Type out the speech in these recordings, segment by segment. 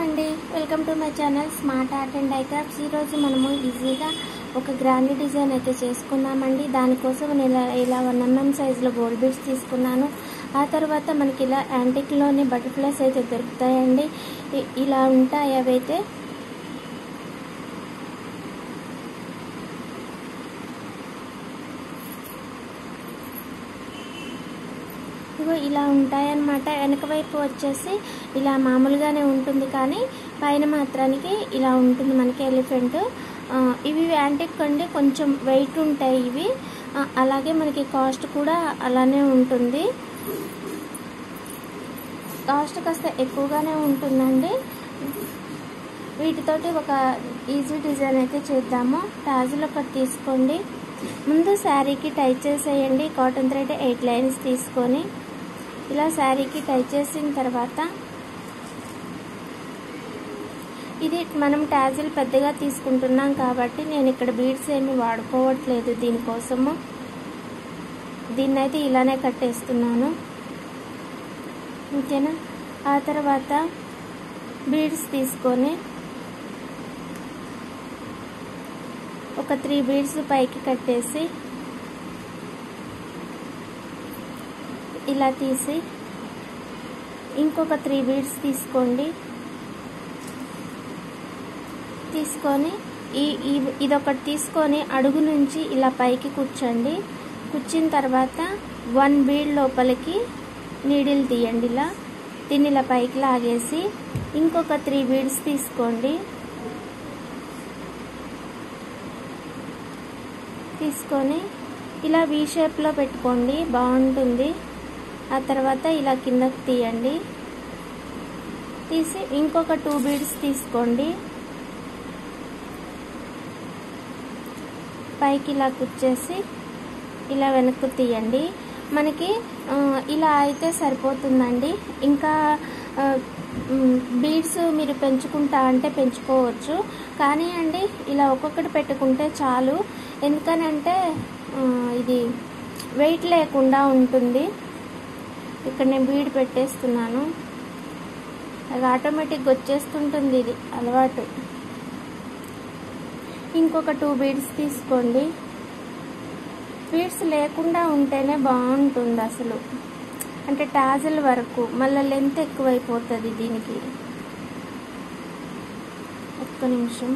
అండి, welcome to my channel smart art and DIY crafts. ఈరోజు మనము ఈజీగా ఒక గ్రాండ్ డిజైన్ అయితే చేసుకుందామండి. దానికోసం నేను ఇలా 1mm సైజులో గోల్డ్ బీడ్స్ తీసుకున్నాను. ఆ తర్వాత మనకి ఇలా యాంటిక్లోని బటర్ఫ్లైస్ అయితే దొరుకుతాయండి. ఇలా ఉంటాయి అవైతే. ఇగో ఇలా ఉంటాయన్నమాట. వెనక వైపు వచ్చేసి ఇలా మామూలుగానే ఉంటుంది, కానీ పైన మాత్రానికి ఇలా ఉంటుంది మనకి ఎలిఫెంట్. ఇవి యాంటిక్ అండి, కొంచెం వెయిట్ ఉంటాయి ఇవి. అలాగే మనకి కాస్ట్ కూడా అలానే ఉంటుంది. కాస్ట్ కాస్త ఎక్కువగానే ఉంటుందండి. వీటితోటి ఒక ఈజీ డిజైన్ అయితే చేద్దాము. టాజిల్ ఒకటి తీసుకోండి. ముందు శారీకి టై చేసేయండి. కాటన్ థ్రెడ్ 8 లైన్స్ తీసుకొని ఇలా శారీకి టై చేసిన తర్వాత, ఇది మనం టాజిల్ పెద్దగా తీసుకుంటున్నాం కాబట్టి నేను ఇక్కడ బీడ్స్ ఏమి వాడుకోవట్లేదు. దీనికోసము దీన్నైతే ఇలానే కట్టేస్తున్నాను, ఓకేనా. ఆ తర్వాత బీడ్స్ తీసుకొని ఒక 3 బీడ్స్ పైకి కట్టేసి ఇలా తీసి ఇంకొక 3 బీడ్స్ తీసుకోండి. తీసుకొని ఇదొకటి తీసుకొని అడుగు నుంచి ఇలా పైకి కూర్చోండి. కూర్చిన తర్వాత 1 బీడ్ లోపలికి నీడిల్ తీయండి. ఇలా దీన్ని ఇలా పైకి లాగేసి ఇంకొక 3 బీడ్స్ తీసుకోండి. తీసుకొని ఇలా వీ షేప్లో పెట్టుకోండి, బాగుంటుంది. ఆ తర్వాత ఇలా కిందకి తీయండి. తీసి ఇంకొక 2 బీడ్స్ తీసుకోండి. పైకి ఇలా కుచ్చేసి ఇలా వెనక్కు తీయండి. మనకి ఇలా అయితే సరిపోతుందండి. ఇంకా బీడ్స్ మీరు పెంచుకుంటా అంటే పెంచుకోవచ్చు, కానీ అండి ఇలా ఒక్కొక్కటి పెట్టుకుంటే చాలు. ఎందుకనంటే ఇది వెయిట్ లేకుండా ఉంటుంది. ఇక్కడ నేను బీడ్ పెట్టేస్తున్నాను, అది ఆటోమేటిక్గా వచ్చేస్తుంటుంది, ఇది అలవాటు. ఇంకొక 2 బీడ్స్ తీసుకోండి. బీడ్స్ లేకుండా ఉంటేనే బాగుంటుంది అసలు, అంటే టాజిల్ వరకు. మళ్ళీ లెంత్ ఎక్కువైపోతుంది దీనికి. ఒక్క నిమిషం.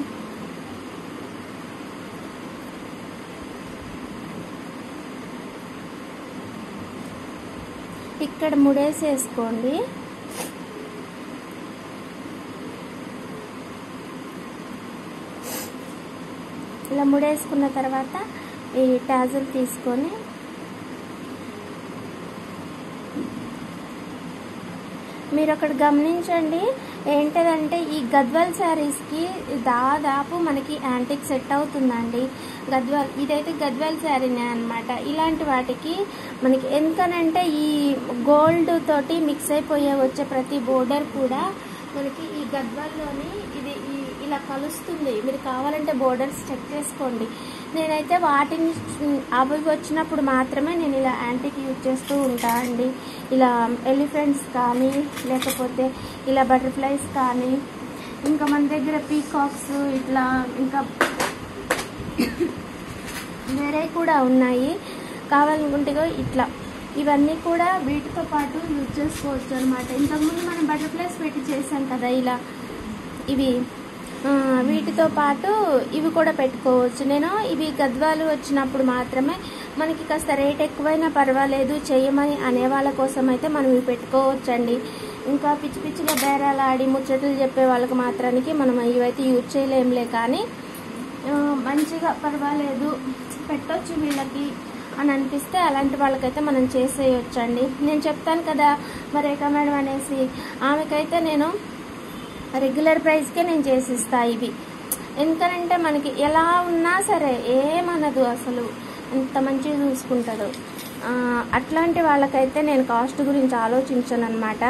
ఇక్కడ ముడేసేసుకోండి. ఇలా ముడేసుకున్న తర్వాత ఈ టాజిల్ తీసుకొని మీరు అక్కడ గమనించండి. ఏంటంటే ఈ గద్వాల్ శారీస్కి దాదాపు మనకి యాంటిక్ సెట్ అవుతుందండి. గద్వాల్ ఇదైతే గద్వాల్ శారీనే అనమాట. ఇలాంటి వాటికి మనకి ఎందుకనంటే ఈ గోల్డ్ తోటి మిక్స్ అయిపోయే వచ్చే ప్రతి బోర్డర్ కూడా మనకి ఈ గద్వాల్లోని ఇది ఇలా కలుస్తుంది. మీరు కావాలంటే బోర్డర్స్ చెక్ చేసుకోండి. నేనైతే వాటిని అవి వచ్చినప్పుడు మాత్రమే నేను ఇలా యాంటిక్ యూజ్ చేస్తూ ఉంటా అండి. ఇలా ఎలిఫెంట్స్ కానీ, లేకపోతే ఇలా బటర్ఫ్లైస్ కానీ, ఇంకా మన దగ్గర పీకాక్స్, ఇట్లా ఇంకా వేరే కూడా ఉన్నాయి. కావాలనుకుంటే ఇట్లా ఇవన్నీ కూడా వీటితో పాటు యూజ్ చేసుకోవచ్చు అనమాట. ఇంతకుముందు మనం బటర్ఫ్లైస్ పెట్టి చేసాం కదా ఇలా, ఇవి వీటితో పాటు ఇవి కూడా పెట్టుకోవచ్చు. నేను ఇవి గద్వాలు వచ్చినప్పుడు మాత్రమే, మనకి కాస్త రేట్ ఎక్కువైనా పర్వాలేదు చేయమని అనే వాళ్ళ కోసం అయితే మనం ఇవి పెట్టుకోవచ్చండి. ఇంకా పిచ్చి పిచ్చిగా బేరాలు ఆడి ముచ్చట్లు చెప్పే వాళ్ళకి మాత్రానికి మనం ఇవైతే యూజ్ చేయలేంలే, కానీ మంచిగా పర్వాలేదు పెట్టొచ్చు వీళ్ళకి అని అనిపిస్తే అలాంటి వాళ్ళకైతే మనం చేసేయొచ్చండి. నేను చెప్తాను కదా రేఖా మేడం అనేసి, ఆమెకైతే నేను రెగ్యులర్ ప్రైస్కే నేను చేసిస్తా ఇవి. ఎందుకనంటే మనకి ఎలా ఉన్నా సరే ఏమనదు, అసలు ఎంత మంచిగా చూసుకుంటాడు. అట్లాంటి వాళ్ళకైతే నేను కాస్ట్ గురించి ఆలోచించను అనమాట.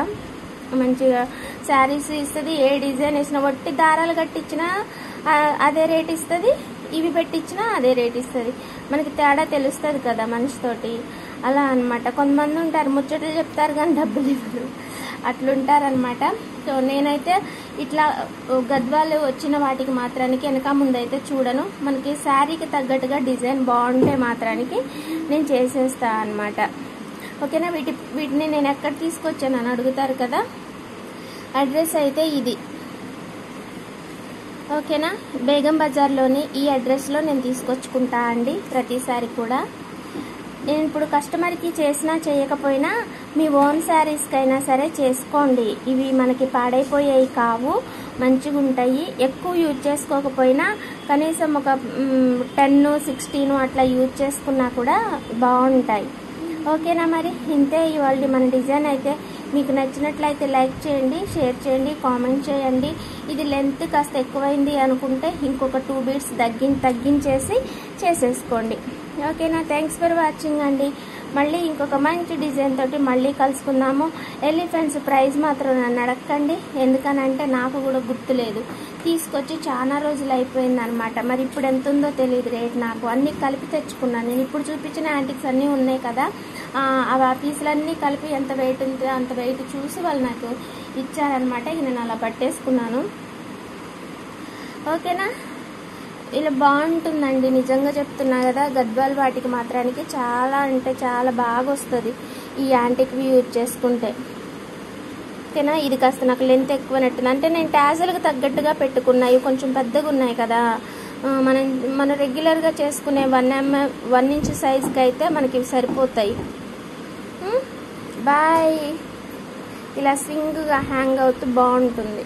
మంచిగా శారీస్ ఇస్తుంది. ఏ డిజైన్ వేసినా, వట్టి దారాలు కట్టించినా అదే రేట్ ఇస్తుంది, ఇవి పెట్టించినా అదే రేట్ ఇస్తుంది. మనకి తేడా తెలుస్తుంది కదా మనిషితోటి. అలా అనమాట. కొంతమంది ఉంటారు ముచ్చట్లు చెప్తారు కానీ డబ్బులు ఇవ్వరు. అట్లుంటారనమాట. సో నేనైతే ఇట్లా గద్వాలు వచ్చిన వాటికి మాత్రానికి వెనక ముందైతే చూడను. మనకి శారీకి తగ్గట్టుగా డిజైన్ బాగుంటే మాత్రానికి నేను చేసేస్తా అనమాట. ఓకేనా. వీటిని నేను ఎక్కడ తీసుకొచ్చాను అని అడుగుతారు కదా. అడ్రస్ అయితే ఇది. ఓకేనా. బేగం బజార్లోని ఈ అడ్రస్లో నేను తీసుకొచ్చుకుంటా అండి ప్రతిసారి కూడా. నేను ఇప్పుడు కస్టమర్కి చేసినా చేయకపోయినా మీ ఓన్ శారీస్కైనా సరే చేసుకోండి. ఇవి మనకి పాడైపోయేవి కావు, మంచిగా ఉంటాయి. ఎక్కువ యూజ్ చేసుకోకపోయినా కనీసం ఒక 10, 16 అట్లా యూజ్ చేసుకున్నా కూడా బాగుంటాయి. ఓకేనా. మరి ఇంతే ఇవాళ మన డిజైన్ అయితే. మీకు నచ్చినట్లయితే లైక్ చేయండి, షేర్ చేయండి, కామెంట్ చేయండి. ఇది లెంత్ కాస్త ఎక్కువైంది అనుకుంటే ఇంకొక 2 బీట్స్ తగ్గించేసి చేసేసుకోండి. ఓకేనా. థ్యాంక్స్ ఫర్ వాచింగ్ అండి. మళ్ళీ ఇంకొక మంచి డిజైన్ తోటి మళ్ళీ కలుసుకుందాము. ఎలిఫెంట్స్ ప్రైస్ మాత్రం నన్ను అడగండి, ఎందుకనంటే నాకు కూడా గుర్తులేదు. తీసుకొచ్చి చాలా రోజులు అయిపోయింది అనమాట. మరి ఇప్పుడు ఎంత ఉందో తెలియదు రేట్. నాకు అన్నీ కలిపి తెచ్చుకున్నాను. నేను ఇప్పుడు చూపించిన యాంటిక్స్ అన్నీ ఉన్నాయి కదా, ఆ పీసులన్నీ కలిపి ఎంత వెయిట్ ఉందో అంత వెయిట్ చూసి వాళ్ళు నాకు ఇచ్చారనమాట. ఇక నేను అలా పట్టేసుకున్నాను. ఓకేనా. ఇలా బాగుంటుందండి, నిజంగా చెప్తున్నా కదా. గద్వాల్ వాటికి మాత్రానికి చాలా అంటే చాలా బాగా వస్తుంది ఈ యాంటిక్వి యూజ్ చేసుకుంటే. ఓకేనా. ఇది కాస్త నాకు లెంత్ ఎక్కువనట్టుంది, అంటే నేను ట్యాజల్కి తగ్గట్టుగా పెట్టుకున్నాయి. కొంచెం పెద్దగా ఉన్నాయి కదా, మన రెగ్యులర్గా చేసుకునే 1 ఇంచ్ సైజ్కి అయితే మనకి ఇవి సరిపోతాయి. బాయ్. ఇలా స్వింగ్గా హ్యాంగ్ అవుతూ బాగుంటుంది.